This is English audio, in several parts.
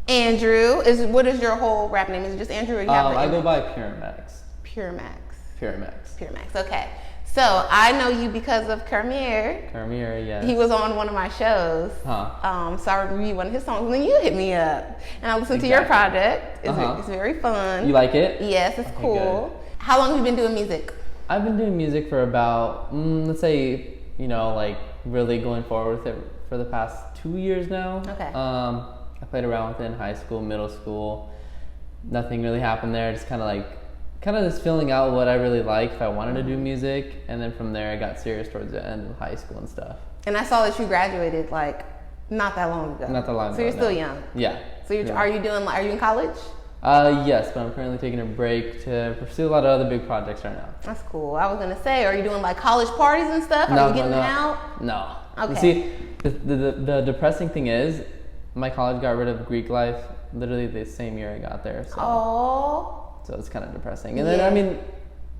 Andrew. What is your whole rap name? Is it just Andrew or you have I go by Pure Max. Pure Max. Pure Max. Pure Max. Okay. So I know you because of Kermier. Kermier, yes. He was on one of my shows. Huh. So I reviewed one of his songs, and then you hit me up, and I listened to your project. It's very fun. You like it? Yes, it's cool. Good. How long have you been doing music? I've been doing music for about, let's say, like really going forward with it for the past 2 years now. Okay. I played around with it in high school, middle school. Nothing really happened there. Just kind of just filling out what I really liked if I wanted to do music, and then from there I got serious towards the end of high school and stuff. And I saw that you graduated like not that long ago. Not that long ago. So you're still young. Yeah. So are you in college? Yes, but I'm currently taking a break to pursue a lot of other big projects right now. That's cool. I was gonna say, are you doing like college parties and stuff? Are you getting out? No. Okay. You see, the depressing thing is, my college got rid of Greek life literally the same year I got there. So it's kind of depressing. And then,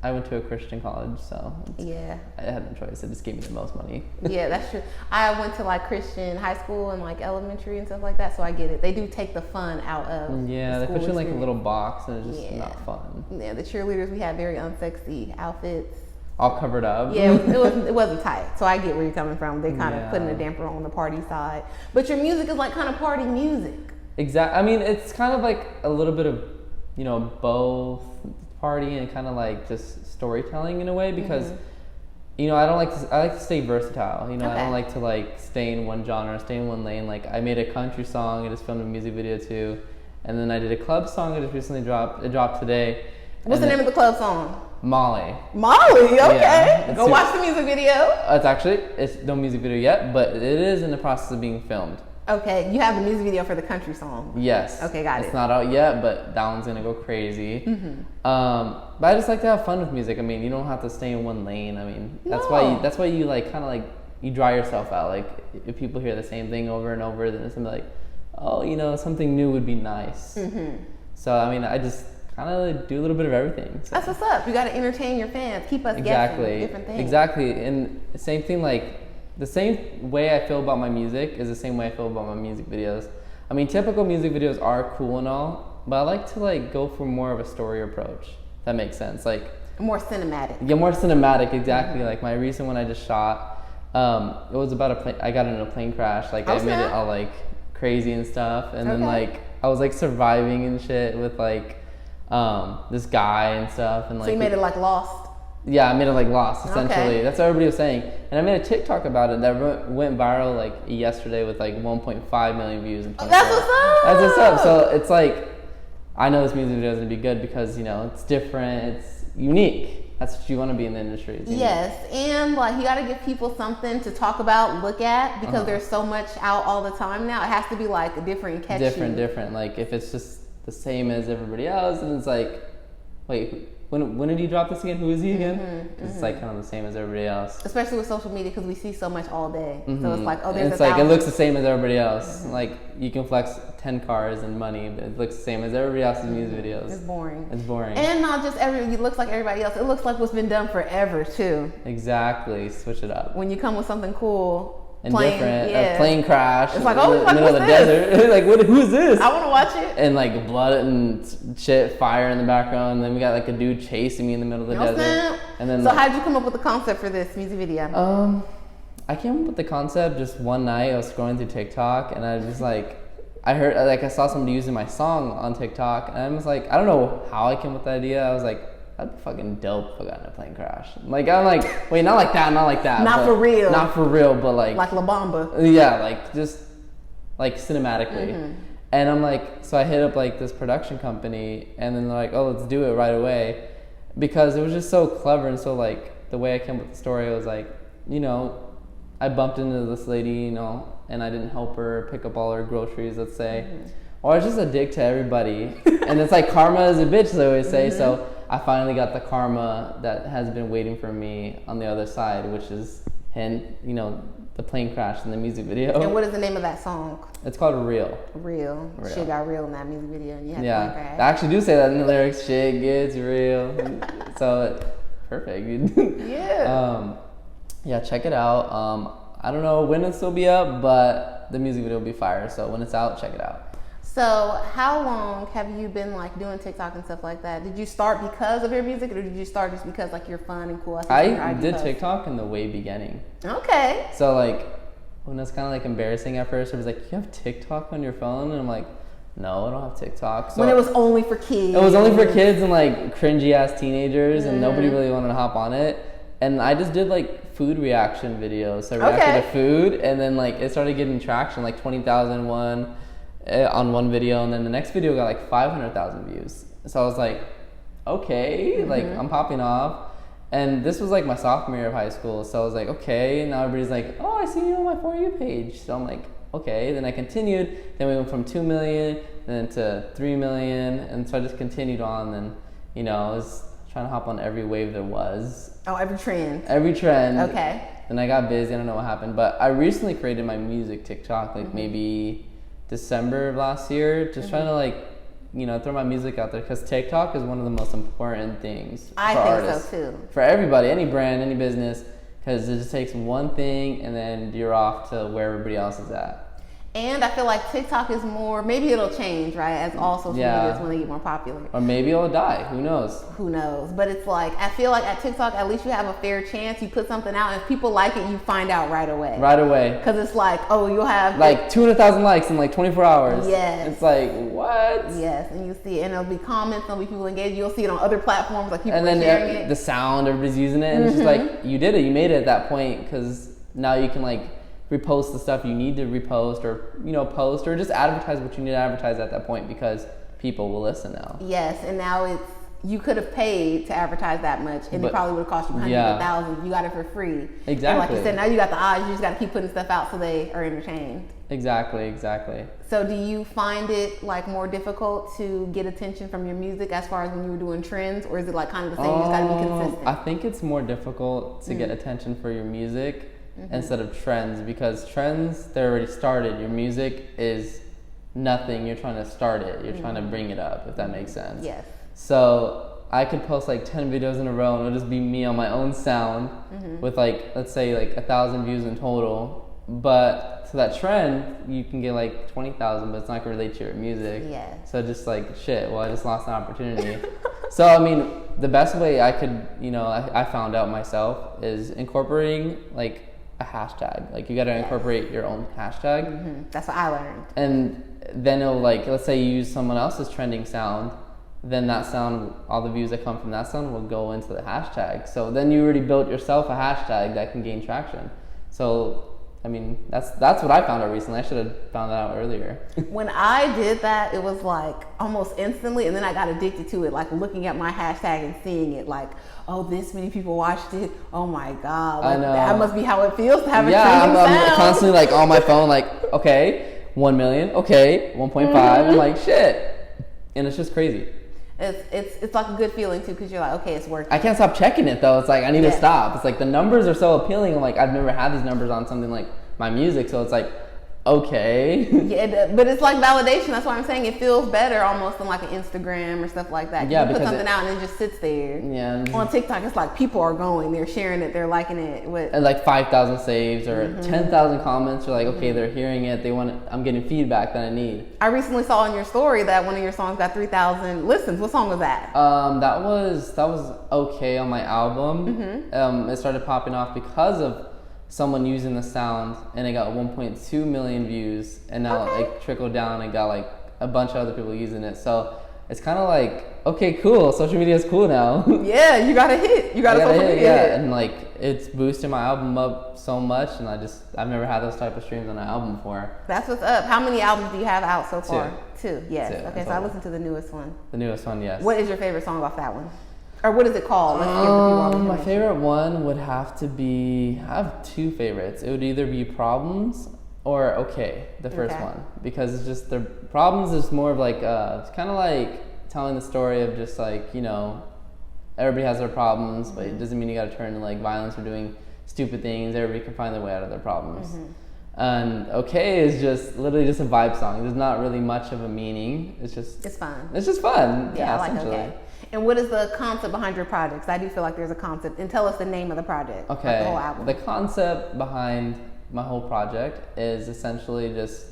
I went to a Christian college, so I had no choice. It just gave me the most money. Yeah, that's true. I went to like Christian high school and like elementary and stuff like that, so I get it. They do take the fun out of they put you in like a little box, and it's just not fun. Yeah, the cheerleaders, we had very unsexy outfits. All covered up. Yeah, it wasn't tight. So I get where you're coming from. They kind of putting a damper on the party side. But your music is like kind of party music. Exactly. It's kind of like a little bit of, both party and kind of like just storytelling in a way, because I like to stay versatile. I don't like to like stay in one genre, stay in one lane. Like I made a country song, I just filmed a music video too, and then I did a club song that just recently dropped. It dropped today. What's the name of the club song? Molly. Molly, okay. Go watch the music video. It's no music video yet, but it is in the process of being filmed. Okay, you have the music video for the country song. Yes. Okay, got it. It's not out yet, but that one's gonna go crazy. But I just like to have fun with music. You don't have to stay in one lane. That's why you like kind of like you dry yourself out. Like if people hear the same thing over and over, then it's gonna be like, oh, something new would be nice. So I just kind of do a little bit of everything. So. That's what's up. You got to entertain your fans, keep us guessing different things. Exactly, and the same thing. Like the same way I feel about my music is the same way I feel about my music videos. Typical music videos are cool and all, but I like to like go for more of a story approach. If that makes sense. Like more cinematic. Yeah, more cinematic. Exactly. Like my recent one I just shot. It was about a plane. I got in a plane crash. Like I made it all like crazy and stuff, and then like I was like surviving and shit with like this guy and stuff, and like. So you made it like Lost. Yeah, I made it like Lost, essentially. That's what everybody was saying. And I made a TikTok about it that went viral like yesterday with like 1.5 million views. That's what's up! That's what's up. So it's like, I know this music video is going to be good because, it's different, it's unique. That's what you want to be in the industry. Yes, and like you got to give people something to talk about, look at, because there's so much out all the time now. It has to be like different and catchy. Different. Like if it's just the same as everybody else, and it's like, wait, when did he drop this again? Who is he again? It's like kind of the same as everybody else. Especially with social media, because we see so much all day. So it's like, there's it's like it looks the same as everybody else. Like you can flex 10 cars and money, but it looks the same as everybody else's music videos. It's boring. And not just it looks like everybody else. It looks like what's been done forever too. Exactly. Switch it up. When you come with something cool. And different, a plane crash. It's like, in the middle of the desert. Like, who is this? I want to watch it. And like blood and shit, fire in the background. And then we got like a dude chasing me in the middle of the desert. And then, so how did you come up with the concept for this music video? I came up with the concept just one night. I was scrolling through TikTok, and I was just like, I saw somebody using my song on TikTok, and I was like, I don't know how I came up with the idea. I was like, that'd be fucking dope if I got in a plane crash. Like, I'm like, wait, not like that. Not for real. Not for real, but like. Like La Bamba. Yeah, like just like cinematically. And I'm like, so I hit up like this production company, and then they're like, oh, let's do it right away. Because it was just so clever, and so like the way I came up with the story was like, I bumped into this lady, and I didn't help her pick up all her groceries, let's say. Or I was just a dick to everybody. And it's like karma is a bitch, they always say. So I finally got the karma that has been waiting for me on the other side, which is, the plane crash in the music video. And what is the name of that song? It's called Real. Real. Shit got real in that music video. And you had yeah, I actually do say that in the lyrics. Shit gets real. So perfect. Yeah. Yeah, check it out. I don't know when it'll still be up, but the music video will be fire. So when it's out, check it out. So how long have you been like doing TikTok and stuff like that? Did you start because of your music, or did you start just because like you're fun and cool? I did TikTok in the way beginning. Okay. So like, when it's kind of like embarrassing at first, it was like, you have TikTok on your phone? And I'm like, no, I don't have TikTok. So when it was only for kids. It was only for kids and like cringy ass teenagers, and nobody really wanted to hop on it. And I just did like food reaction videos. So I reacted to food, and then like it started getting traction, like 20,000 on one video, and then the next video got like 500,000 views. So I was like, okay, like I'm popping off. And this was like my sophomore year of high school, so I was like, okay. And now everybody's like, oh, I see you on my For You page. So I'm like, okay. Then I continued. Then we went from 2 million, then to 3 million, and so I just continued on. And I was trying to hop on every wave there was. Oh, every trend. Every trend. Okay. Then I got busy. I don't know what happened, but I recently created my music TikTok, like maybe December of last year, just trying to like, throw my music out there, because TikTok is one of the most important things for artists. So too. For everybody, any brand, any business, because it just takes one thing and then you're off to where everybody else is at. And I feel like TikTok is more, maybe it'll change, right, as all social medias when they get more popular. Or maybe it'll die. Who knows? Who knows? But it's like, I feel like at TikTok, at least you have a fair chance. You put something out, and if people like it, you find out right away. Right away. Because it's like, oh, you'll have like 200,000 likes in like 24 hours. Yes. It's like, what? Yes, and you see it, and there'll be comments, there'll be people engaged. You'll see it on other platforms, like people and then sharing it. The sound, everybody's using it, and it's just like, you did it. You made it at that point, because now you can like repost the stuff you need to repost, or post, or just advertise what you need to advertise at that point, because people will listen now. Yes, and now you could have paid to advertise that much, and it probably would have cost you hundreds of thousands. You got it for free. Exactly. And like you said, now you got the eyes. You just got to keep putting stuff out so they are entertained. Exactly. So do you find it like more difficult to get attention from your music as far as when you were doing trends, or is it like kind of the same? You just got to be consistent. I think it's more difficult to get attention for your music instead of trends, because trends, they're already started. Your music is nothing. You're trying to start it. You're trying to bring it up, if that makes sense. Yes. So I could post like 10 videos in a row, and it'll just be me on my own sound with like, let's say like 1,000 views in total. But to that trend, you can get like 20,000, but it's not gonna relate to your music. Yeah. So just like, shit, well, I just lost an opportunity. So I mean, the best way I could, I found out myself, is incorporating like a hashtag. Like you gotta incorporate your own hashtag. That's what I learned. And then it'll like, let's say you use someone else's trending sound, then that sound, all the views that come from that sound will go into the hashtag. So then you already built yourself a hashtag that can gain traction. So I mean, that's what I found out recently. I should have found that out earlier. When I did that, it was like almost instantly, and then I got addicted to it, like looking at my hashtag and seeing it, like, oh, this many people watched it. Oh my God. Like, I know. That must be how it feels to have a trending sound. I'm constantly like on my phone, like, okay, 1 million, okay, 1.5. I'm like, shit. And it's just crazy. It's like a good feeling too, because you're like, okay, it's working. I can't stop checking it though. It's like, I need to stop. It's like the numbers are so appealing. I'm like, I've never had these numbers on something like my music, so it's like, okay. Yeah, but it's like validation. That's why I'm saying it feels better almost than like an Instagram or stuff like that. Yeah, you put something out and it just sits there. Yeah. On TikTok, it's like people are going, they're sharing it, they're liking it. And like 5,000 saves or 10,000 comments. You're like, okay, they're hearing it. I'm getting feedback that I need. I recently saw in your story that one of your songs got 3,000 listens. What song was that? That was okay on my album. It started popping off because of someone using the sound, and it got 1.2 million views, and now it trickled down and got like a bunch of other people using it. So it's kind of like, okay, cool, social media is cool now. Yeah, you got a hit. You got a social media hit. And like it's boosted my album up so much, and I've never had those type of streams on an album before. That's what's up. How many albums do you have out so far? Two. Yes. Two. Okay, so I listened to the newest one. The newest one, yes. What is your favorite song off that one? Or what is it called? Let's give the people all the my information. favorite one would have to be, I have two favorites. It would either be Problems or Okay, the first one. Because it's just, the Problems is more of like, it's kind of like telling the story of just like, everybody has their problems, but it doesn't mean you gotta turn to like violence or doing stupid things. Everybody can find their way out of their problems. And Okay is just literally just a vibe song. There's not really much of a meaning. It's fun. It's just fun. Yeah, I like essentially. Okay. And what is the concept behind your projects? I do feel like there's a concept. And tell us the name of the project. Okay. Like the whole album. The concept behind my whole project is essentially just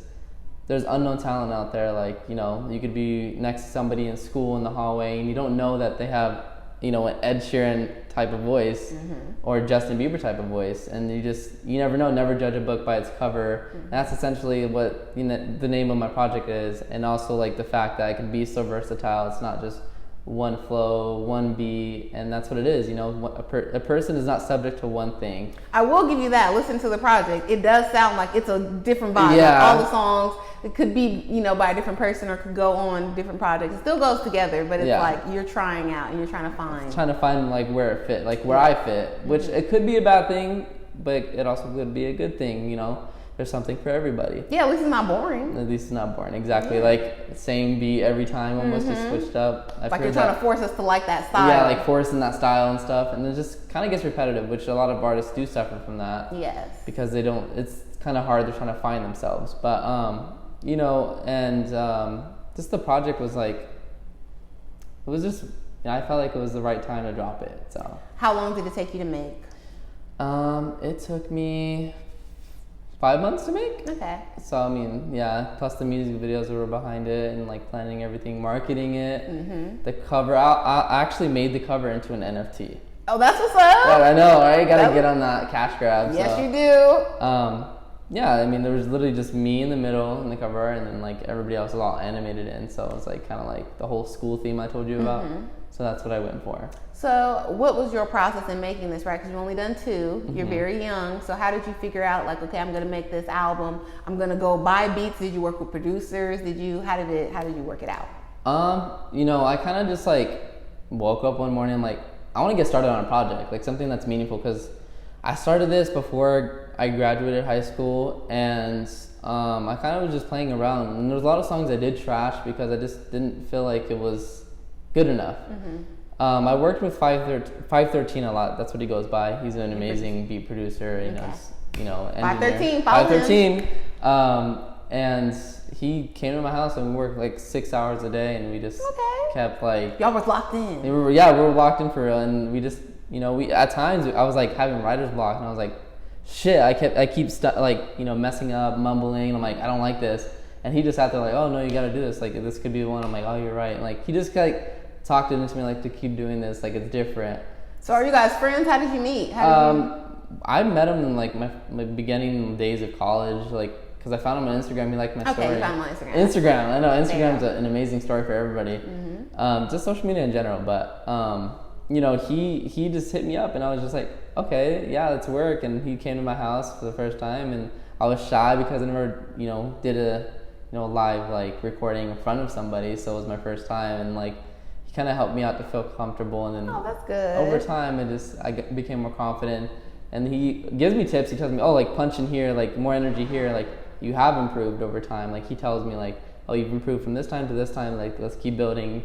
there's unknown talent out there. Like, you know, you could be next to somebody in school in the hallway and you don't know that they have, you know, an Ed Sheeran type of voice or Justin Bieber type of voice, and you never know. Never judge a book by its cover. And that's essentially what, you know, the name of my project is, and also like the fact that I can be so versatile. It's not just one flow, one beat, and that's what it is. You know, a person is not subject to one thing. I will give you that. Listen to the project. It does sound like it's a different vibe. Yeah. Like all the songs, it could be, you know, by a different person or could go on different projects. It still goes together, but it's like you're trying out and you're trying to find like where it fit, like where I fit, which it could be a bad thing, but it also could be a good thing. You know, there's something for everybody. Yeah, at least it's not boring. At least it's not boring. Exactly. Yeah. Like same beat every time, almost just switched up. Like you're trying to force us to like that style. Yeah, like forcing that style and stuff, and it just kind of gets repetitive, which a lot of artists do suffer from that. Yes. Because they don't. It's kind of hard. They're trying to find themselves, but you know, and just the project was like, it was just. You know, I felt like it was the right time to drop it. So. How long did it take you to make? It took me 5 months to make. Okay. So I mean, yeah, plus the music videos that were behind it and like planning everything, marketing it. The cover, I actually made the cover into an NFT. Oh, that's what's up. Yeah, I know, right? Gotta get on that cash grab. Yes, so. you do. Yeah, I mean, there was literally just me in the middle in the cover, and then like everybody else was all animated in. So it was like kind of like the whole school theme I told you about. So that's what I went for. So what was your process in making this, right? Because you've only done 2. You're very young. So how did you figure out, like, okay, I'm going to make this album. I'm going to go buy beats. Did you work with producers? How did you work it out? You know, I kind of just like woke up one morning like, I want to get started on a project, like something that's meaningful, because I started this before I graduated high school, and I kind of was just playing around. And there was a lot of songs I did trash because I just didn't feel like it was good enough. I worked with 513 a lot. That's what he goes by. He's an amazing beat producer. You know, engineer. 513. And he came to my house and we worked like 6 hours a day, and we just kept like. Y'all was locked in. We were locked in for real, and we just, you know, at times I was like having writer's block, and I was like, shit, I keep messing up, mumbling. I'm like, I don't like this. And he just sat there like, oh no, you gotta do this. Like, this could be the one. I'm like, oh, you're right. And like, he just like talked into me like to keep doing this. Like, it's different. So are you guys friends? How did you meet? I met him in like my beginning days of college, like, because I found him on Instagram. He liked my story. Okay, you found him on Instagram. Instagram, I know. Instagram's an amazing story for everybody. Just social media in general. But you know, he just hit me up, and I was just like, okay, yeah, let's work. And he came to my house for the first time, and I was shy because I never, you know, did a live like recording in front of somebody. So it was my first time, and like, he kind of helped me out to feel comfortable. And then that's good. Over time, I became more confident. And he gives me tips. He tells me, oh, like punch in here, like more energy here, like you have improved over time. Like he tells me like, oh, you've improved from this time to this time. Like, let's keep building.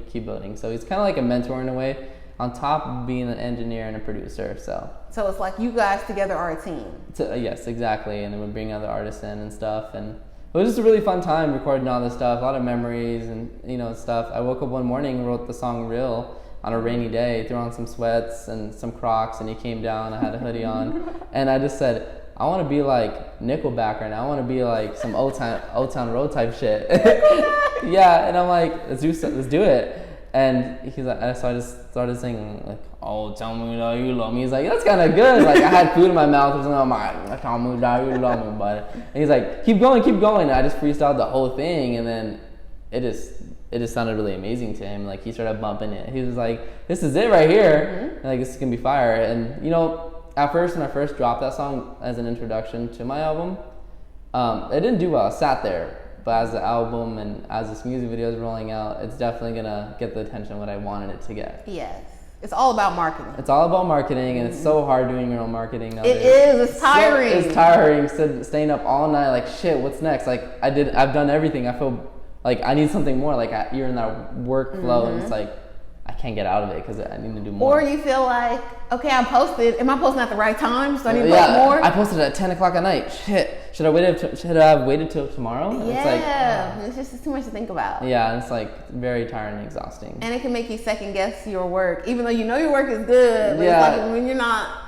So he's kind of like a mentor in a way, on top of being an engineer and a producer. So it's like you guys together are a team. Yes, exactly. And then we bring other artists in and stuff. And it was just a really fun time recording all this stuff, a lot of memories and, you know, stuff. I woke up one morning, wrote the song Real on a rainy day, threw on some sweats and some Crocs, and he came down. I had a hoodie on, and I just said, I want to be like Nickelback right now. I want to be like some Old Town Road type shit. Yeah, and I'm like, let's do it. And he's like, so I just started singing like, oh, tell me that you love me. He's like, that's kind of good. Like, I had food in my mouth or something. I'm like, tell me that you love me, buddy. And he's like, keep going. And I just freestyled the whole thing, and then it just sounded really amazing to him. Like, he started bumping it. He was like, this is it right here. And like, this is gonna be fire. And you know, at first, when I first dropped that song as an introduction to my album, it didn't do well. It sat there. But as the album and as this music video is rolling out, it's definitely gonna get the attention what I wanted it to get. Yes. It's all about marketing. It's all about marketing, and it's so hard doing your own marketing nowadays. It is. It's tiring. It's tiring. Staying up all night, like, shit, what's next? Like, I've done everything. I feel like I need something more. Like, you're in that workflow, and it's like, I can't get out of it because I need to do more. Or you feel like, okay, I posted. Am I posting at the right time? So I need to post more? I posted at 10 o'clock at night. Shit. Should I have waited till tomorrow? And yeah. It's too much to think about. Yeah, it's like very tiring and exhausting. And it can make you second guess your work, even though you know your work is good. But yeah. It's like when you're not.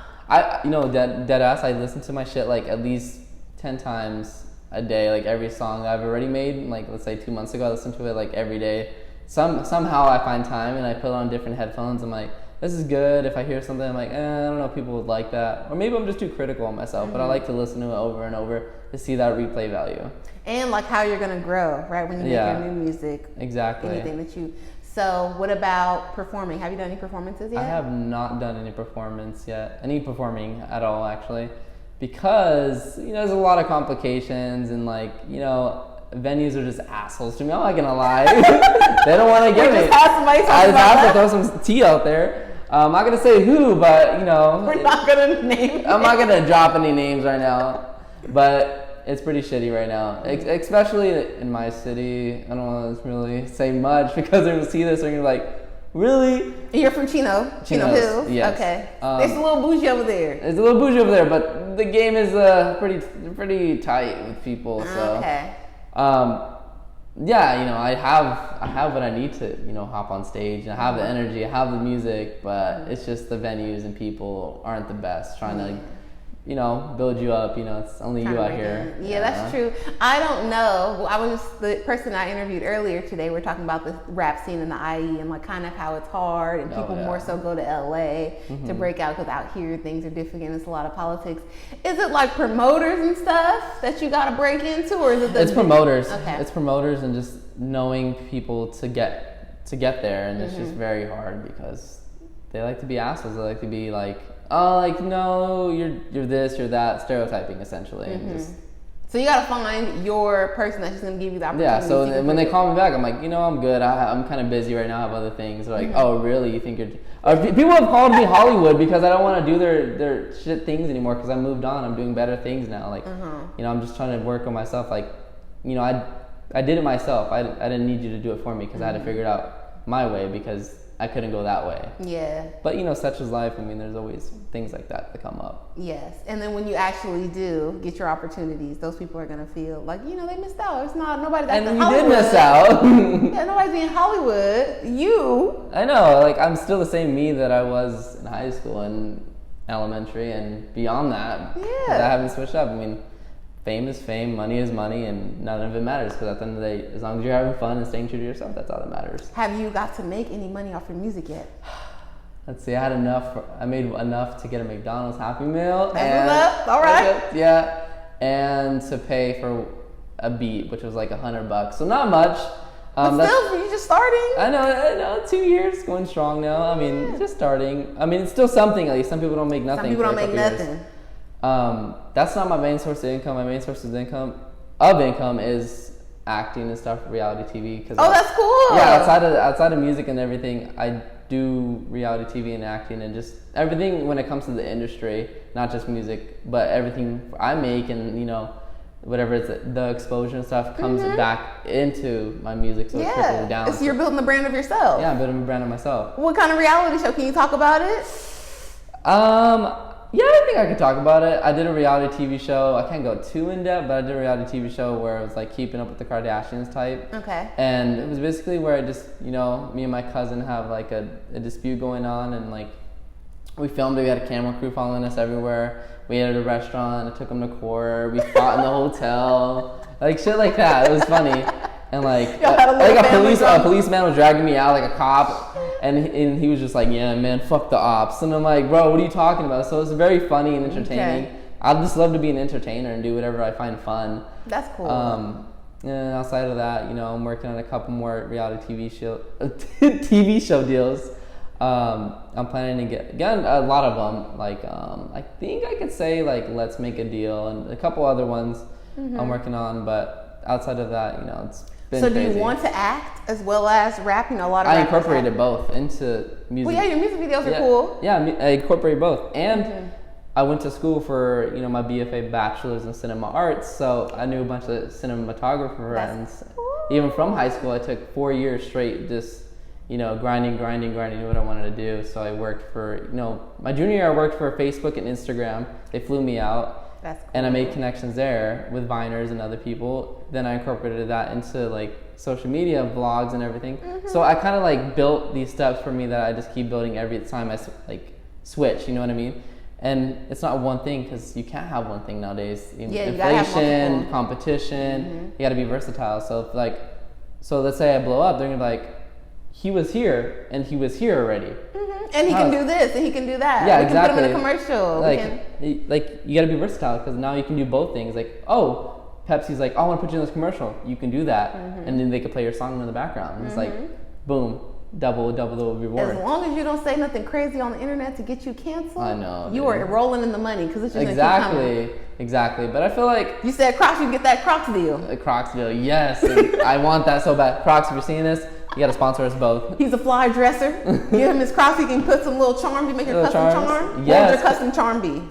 Dead ass, I listen to my shit like at least 10 times a day. Like every song that I've already made, like let's say 2 months ago, I listened to it like every day. Somehow I find time and I put on different headphones. I'm like, this is good. If I hear something, I'm like, I don't know if people would like that. Or maybe I'm just too critical of myself, but I like to listen to it over and over to see that replay value. And like how you're going to grow, right? When you make your new music. Exactly. Anything that you... So what about performing? Have you done any performances yet? I have not done any performing at all, actually. Because, there's a lot of complications and venues are just assholes to me. I'm not gonna lie. They don't want to get me. Just have somebody talk I just about have that. to throw some tea out there. I'm not gonna say who, but We're not gonna name. I'm not gonna drop any names right now, but it's pretty shitty right now, especially in my city. I don't want to really say much because they're gonna see this and they're gonna be like, really? You're from Chino Hills. Yes. Okay. It's a little bougie over there. It's a little bougie over there, but the game is pretty tight with people. So. Okay. I have what I need to, hop on stage, and I have the energy, I have the music, but it's just the venues and people aren't the best trying to, build you up, it's only you out here. Yeah, that's true. I don't know. The person I interviewed earlier today, we're talking about the rap scene in the IE and kind of how it's hard and people more so go to LA to break out because out here things are different and it's a lot of politics. Is it like promoters and stuff that you got to break into, or is it It's promoters. Okay. It's promoters and just knowing people to get there, and it's just very hard because they like to be assholes. They like to be like, no, you're this, you're that, stereotyping essentially. And just, so you gotta find your person that's just gonna give you the opportunity. Yeah, so when they call me back, I'm like, I'm good. I'm kind of busy right now. I have other things. They're like, oh, really? You think you're... people have called me Hollywood because I don't want to do their shit things anymore because I moved on. I'm doing better things now. I'm just trying to work on myself. I did it myself. I didn't need you to do it for me because I had to figure it out my way because I couldn't go that way. Yeah. But such is life. I mean, there's always things like that come up. Yes. And then when you actually do get your opportunities, those people are gonna feel like, they missed out. It's not nobody that's in Hollywood. And you did miss out. Yeah, nobody's in Hollywood. You. I know. I'm still the same me that I was in high school and elementary and beyond that. Yeah. I haven't switched up. I mean, fame is fame, money is money, and none of it matters because at the end of the day, as long as you're having fun and staying true to yourself, that's all that matters. Have you got to make any money off your music yet? Let's see, I made enough to get a McDonald's Happy Meal. That's what's up. All right. Yeah, and to pay for a beat, which was like $100. So not much. But still, you're just starting. I know, 2 years, going strong now. I mean, just starting. I mean, it's still something at least. Some people don't make nothing. Some people don't make nothing. Years. That's not my main source of income. My main source of income is acting and stuff, reality TV. That's cool. Yeah, outside of music and everything, I do reality TV and acting and just everything when it comes to the industry, not just music, but everything I make and whatever it's the exposure and stuff comes back into my music, so it's trickling down. So you're building the brand of yourself. Yeah, I'm building a brand of myself. What kind of reality show? Can you talk about it? Yeah, I think I could talk about it. I did a reality TV show. I can't go too in depth, but I did a reality TV show where it was like keeping up with the Kardashians type. Okay. And it was basically where I just, me and my cousin have like a dispute going on, and like we filmed it. We had a camera crew following us everywhere. We ate at a restaurant. I took them to court. We fought in the hotel, like shit like that. It was funny. And a policeman was dragging me out like a cop, and he was just like, yeah, man, fuck the ops. And I'm like, bro, what are you talking about? So it's very funny and entertaining. Okay. I just love to be an entertainer and do whatever I find fun. That's cool. And outside of that, I'm working on a couple more reality TV show deals. I'm planning to get a lot of them. I think I could say Let's Make a Deal and a couple other ones I'm working on, but outside of that, it's been crazy. Do you want to act as well as rap? A lot of I incorporated both into music. Well, yeah, your music videos are cool. Yeah, I incorporate both. And I went to school for, my BFA bachelor's in cinema arts, so I knew a bunch of cinematographer friends. Cool. Even from high school, I took 4 years straight just, grinding what I wanted to do. So I worked for, my junior year I worked for Facebook and Instagram. They flew me out. That's cool. And I made connections there with Viners and other people. Then I incorporated that into social media, vlogs and everything. So I kind of built these steps for me that I just keep building every time I switch, you know what I mean? And it's not one thing, because you can't have one thing nowadays. Yeah, you gotta have Inflation, multiple. competition, you gotta be versatile. So so let's say I blow up, they're gonna be like, he was here and he was here already. And he can do this and he can do that. Yeah, we exactly. can put him in a commercial. Like you got to be versatile, because now you can do both things. Like, oh, Pepsi's like, oh, I want to put you in this commercial. You can do that, and then they could play your song in the background. And it's like, boom, double the reward. As long as you don't say nothing crazy on the internet to get you canceled, I know, you dude. are rolling in the money, because it's just gonna keep coming. Exactly. But I feel like You said Crocs, you can get that Crocs deal. a Crocs deal, yes. And I want that so bad. Crocs, if you're seeing this, you got to sponsor us both. He's a fly dresser. Give him his Crocs. He can put some little charms. You make your Little custom charms? charm. Yes. What would your custom charm be?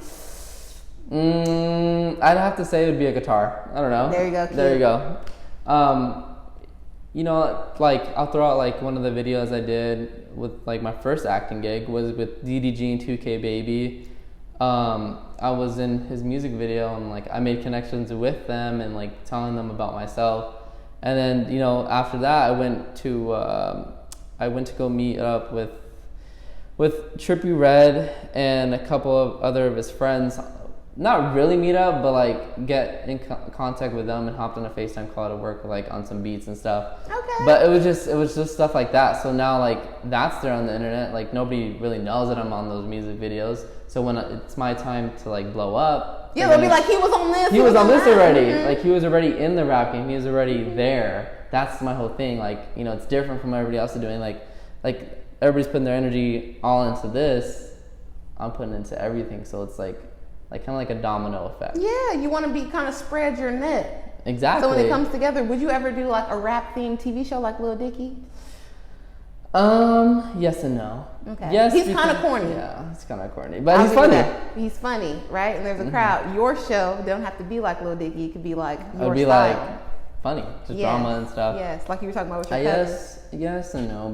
I'd have to say it would be a guitar. I don't know. There you go, cute. There you go. You know, like, I'll throw out like one of the videos I did with like my first acting gig was with DDG and 2K Baby. I was in his music video, and like I made connections with them and like telling them about myself. And then, you know, after that I went to go meet up with Trippie Redd and a couple of other of his friends. Not really meet up, but like get in contact with them, and hopped on a FaceTime call to work like on some beats and stuff. Okay. But it was just stuff like that. So now like that's there on the internet. Like nobody really knows that I'm on those music videos. So when it's my time to like blow up, Yeah, they'll be like, he was on this. he was on this that. already. Like he was already in the rap game. He was already there. That's my whole thing. Like, you know, it's different from what everybody else is doing. Like everybody's putting their energy all into this. I'm putting into everything. So it's like kind of like a domino effect. Yeah, you want to be kind of spread your net. Exactly. So when it comes together, would you ever do like a rap themed TV show like Lil Dicky? Yes and no. Okay. Yes, He's kind of corny. Yeah, he's kind of corny, but I'll he's give you funny. that. He's funny, right? And there's a crowd. Your show don't have to be like Lil Dicky. It could be like It your would be style. like funny, just Yes. drama and stuff. Yes, like you were talking about with your cousin. Yes and no,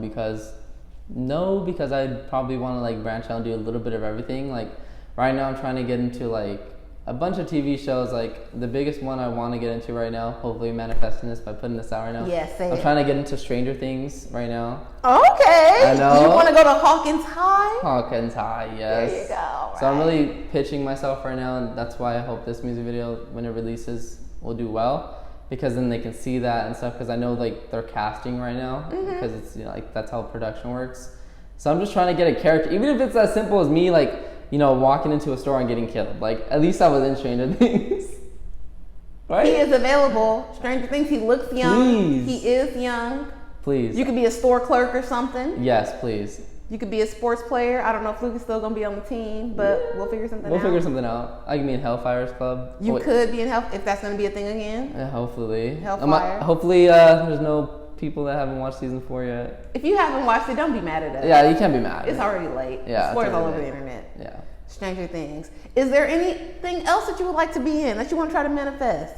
because I'd probably want to like branch out and do a little bit of everything. Like right now I'm trying to get into like a bunch of TV shows. Like the biggest one I want to get into right now, hopefully manifesting this by putting this out right now. Yes, say I'm it. trying to get into Stranger Things right now. Okay. I know. You want to go to Hawkins High? Hawkins High, yes. There you go. So I'm right. really pitching myself right now, and that's why I hope this music video, when it releases, will do well, because then they can see that and stuff. Because I know like they're casting right now, because it's, you know, like that's how production works. So I'm just trying to get a character, even if it's as simple as me, like, you know, walking into a store and getting killed. Like at least I was in Stranger Things. Right? He is available. Stranger Things. He looks young. Please. He is young. Please. You could be a store clerk or something. Yes, please. You could be a sports player. I don't know if Luke is still gonna be on the team, but we'll figure something out. We'll figure something out. I can be in Hellfire's Club. You could be in health if that's gonna be a thing again. Yeah, hopefully. Hellfire. Hopefully, there's no people that haven't watched season 4 yet. If you haven't watched it, don't be mad at us. Yeah, you can't be mad. It's already late. Yeah, Spoilers it's all already over the late. internet. Yeah. Stranger Things. Is there anything else that you would like to be in that you want to try to manifest?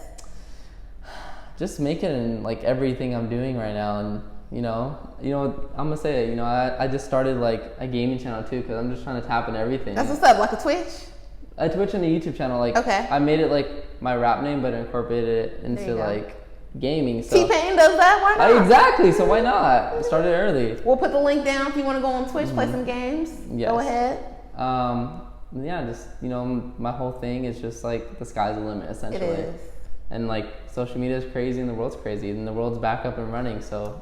Just make it in like everything I'm doing right now, and you know, I'm gonna say it. You know, I just started like a gaming channel too, because I'm just trying to tap into everything. That's what's up, like a Twitch? A Twitch and a YouTube channel. Like, Okay. I made it like my rap name, but incorporated it There into you go. like gaming. So T-Pain does that, why not? exactly. So why not? I started early. We'll put the link down if you want to go on Twitch, play some games. Yes. Go ahead. Yeah, just, you know, my whole thing is just like the sky's the limit, essentially. It is. And like social media is crazy and the world's crazy and the world's back up and running, so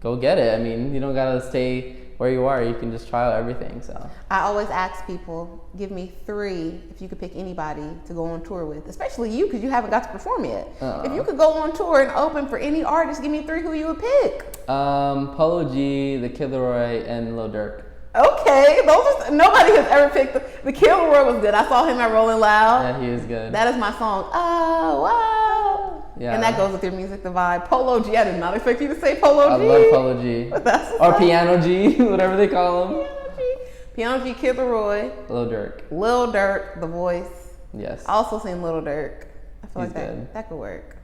go get it. I mean, you don't gotta stay where you are. You can just try out everything. So I always ask people, give me 3 if you could pick anybody to go on tour with, especially you because you haven't got to perform yet. If you could go on tour and open for any artist, give me 3 who you would pick. Polo G, The Kid Laroi, and Lil Durk. Okay, those are nobody has ever picked the Kid Laroi was good. I saw him at Rolling Loud. Yeah, he is good. That is my song. Oh, wow. Yeah. And that goes with your music, the vibe. Polo G, I did not expect you to say Polo G. I love Polo G. That's what's Or up. Piano G, whatever they call him. Piano G, Kid Laroi, Lil Durk. Lil Durk, The Voice. Yes. I also sing Lil Durk. I feel He's like good. that could work.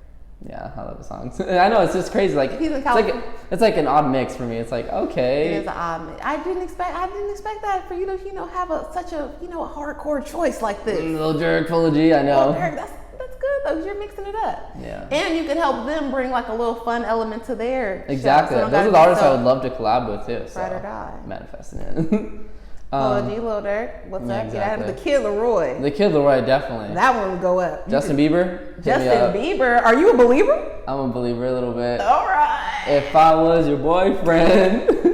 Yeah, I love the songs. I know, it's just crazy. Like He's in it's California. it's like an odd mix for me. It's like, okay. It is an odd mix. I didn't expect that for you to, have such a, a hardcore choice like this. Lil Durk, Polo G, I know. Lil Durk, that's good though, 'cause you're mixing it up. Yeah. And you can help them bring like a little fun element to their Exactly. show. So Those are the artists I would love to collab with too. So Ride or die. manifesting it. Lil G, Lil Durk. What's yeah, up? exactly. Yeah, the Kid Leroy. The Kid Leroy, definitely. That one would go up. Justin Bieber. Hit me Justin up. Bieber. Are you a believer? I'm a believer a little bit. All right. If I was your boyfriend.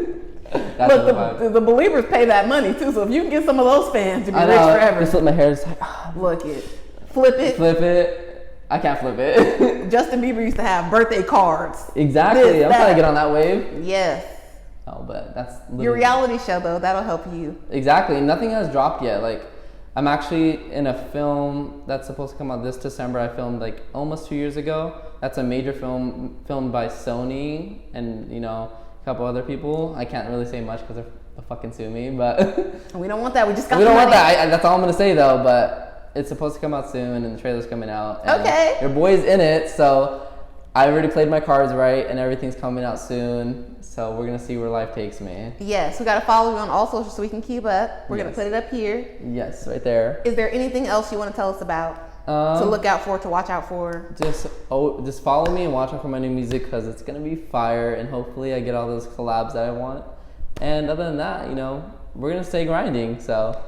That's Look, the believers pay that money too. So if you can get some of those fans, you'll be rich forever. Just flip my hair. It's like, Look it. Flip it. Flip it. I can't flip it. Justin Bieber used to have birthday cards. Exactly. I'm trying to get on that wave. Yes. Oh, but that's your reality show though. That'll help you. Exactly. Nothing has dropped yet. Like, I'm actually in a film that's supposed to come out this December. I filmed like almost 2 years ago. That's a major film filmed by Sony and a couple other people. I can't really say much because they'll fucking sue me, but we don't want that. We just got. We don't want that. That's all I'm gonna say though. But it's supposed to come out soon, and the trailer's coming out. And okay. Your boy's in it, so I already played my cards right, and everything's coming out soon. So we're gonna see where life takes me. Yes, we gotta follow you on all socials so we can keep up. We're gonna put it up here. Yes, right there. Is there anything else you want to tell us about? To look out for, to watch out for? Just follow me and watch out for my new music because it's gonna be fire, and hopefully I get all those collabs that I want. And other than that, we're gonna stay grinding. So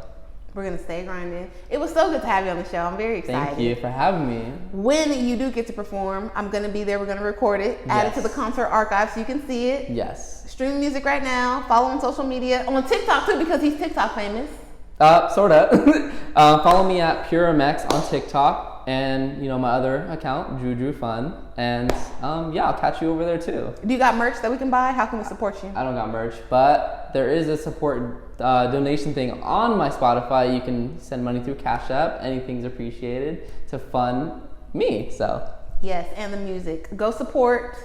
we're gonna stay grinding. It was so good to have you on the show. I'm very excited. Thank you for having me. When you do get to perform, I'm gonna be there. We're gonna record it, add it to the concert archive so you can see it. Yes. Stream music right now. Follow on social media, on TikTok too because he's TikTok famous. Sorta. Follow me at PureMX on TikTok and my other account, Drew Fun. And I'll catch you over there too. Do you got merch that we can buy? How can we support you? I don't got merch, but there is a support donation thing on my Spotify. You can send money through Cash App. Anything's appreciated to fund me. So yes, and the music. Go support.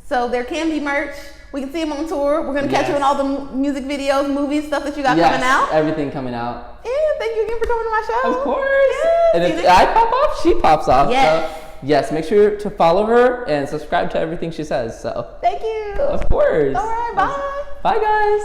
So there can be merch. We can see him on tour. We're going to catch you in all the music videos, movies, stuff that you got coming out. Everything coming out. And thank you again for coming to my show. Of course. Yes. And if I pop off, she pops off. Yes. So, yes, make sure to follow her and subscribe to everything she says. So thank you. Of course. All right, bye. Bye, guys.